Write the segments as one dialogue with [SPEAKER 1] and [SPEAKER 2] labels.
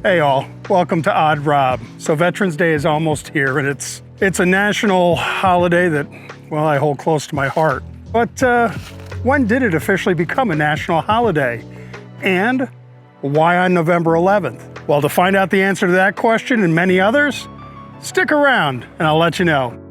[SPEAKER 1] Hey all, welcome to Odd Rob. So Veterans Day is almost here, and it's a national holiday that, well, I hold close to my heart. But when did it officially become a national holiday? And why on November 11th? Well, to find out the answer to that question and many others, stick around and I'll let you know.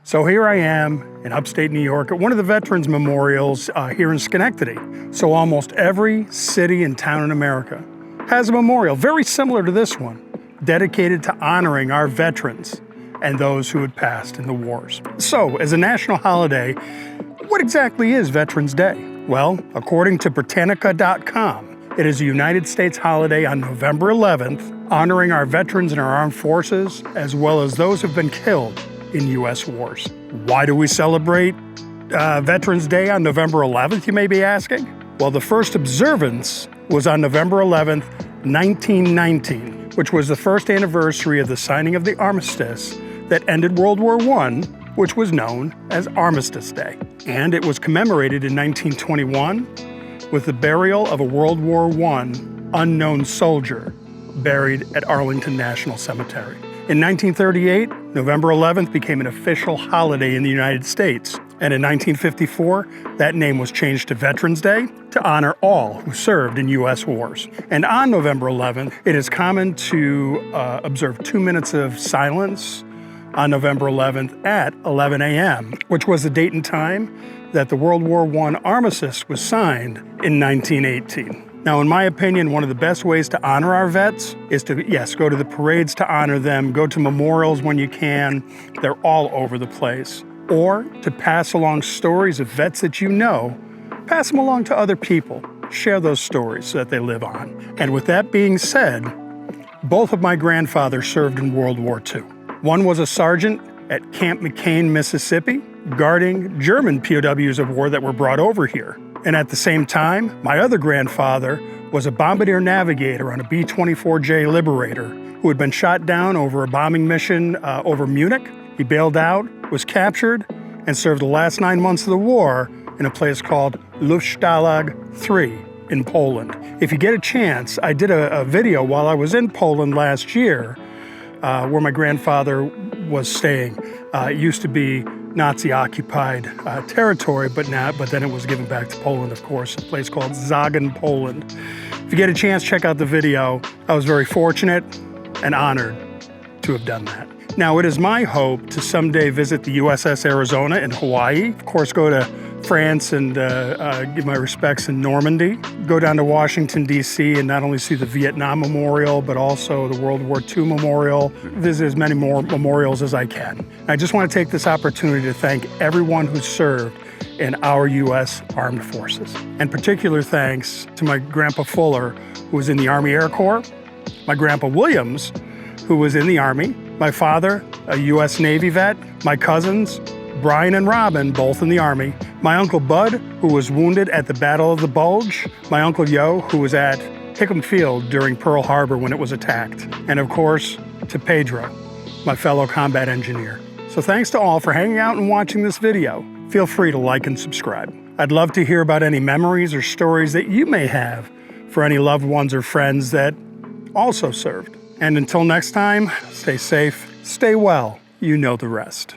[SPEAKER 1] So here I am in upstate New York at one of the Veterans Memorials here in Schenectady. So almost every city and town in America has a memorial very similar to this one, dedicated to honoring our veterans and those who had passed in the wars. So as a national holiday, what exactly is Veterans Day? Well, according to Britannica.com, it is a United States holiday on November 11th, honoring our veterans in our armed forces, as well as those who have been killed in U.S. wars. Why do we celebrate Veterans Day on November 11th, you may be asking? Well, the first observance was on November 11th, 1919, which was the first anniversary of the signing of the armistice that ended World War I, which was known as Armistice Day. And it was commemorated in 1921 with the burial of a World War I unknown soldier buried at Arlington National Cemetery. In 1938, November 11th became an official holiday in the United States. And in 1954, that name was changed to Veterans Day to honor all who served in U.S. wars. And on November 11th, it is common to observe 2 minutes of silence on November 11th at 11 a.m., which was the date and time that the World War I armistice was signed in 1918. Now, in my opinion, one of the best ways to honor our vets is to, yes, go to the parades to honor them, go to memorials when you can. They're all over the place. Or to pass along stories of vets that you know, pass them along to other people. Share those stories so that they live on. And with that being said, both of my grandfathers served in World War II. One was a sergeant at Camp McCain, Mississippi, guarding German POWs of war that were brought over here. And at the same time, my other grandfather was a bombardier navigator on a B-24J Liberator who had been shot down over a bombing mission over Munich. He bailed out, was captured, and served the last 9 months of the war in a place called Luftstalag 3 in Poland. If you get a chance, I did a video while I was in Poland last year where my grandfather was staying. It used to be Nazi-occupied territory, but then it was given back to Poland, of course, a place called Zagan, Poland. If you get a chance, check out the video. I was very fortunate and honored to have done that. Now, it is my hope to someday visit the USS Arizona in Hawaii. Of course, go to France and give my respects in Normandy. Go down to Washington, D.C. and not only see the Vietnam Memorial, but also the World War II Memorial. Visit as many more memorials as I can. I just want to take this opportunity to thank everyone who served in our U.S. Armed Forces. And particular thanks to my Grandpa Fuller, who was in the Army Air Corps, my Grandpa Williams, who was in the Army, my father, a U.S. Navy vet, my cousins, Brian and Robin, both in the Army, my Uncle Bud, who was wounded at the Battle of the Bulge, my Uncle Yo, who was at Hickam Field during Pearl Harbor when it was attacked, and of course, to Pedro, my fellow combat engineer. So thanks to all for hanging out and watching this video. Feel free to like and subscribe. I'd love to hear about any memories or stories that you may have for any loved ones or friends that also served. And until next time, stay safe, stay well, you know the rest.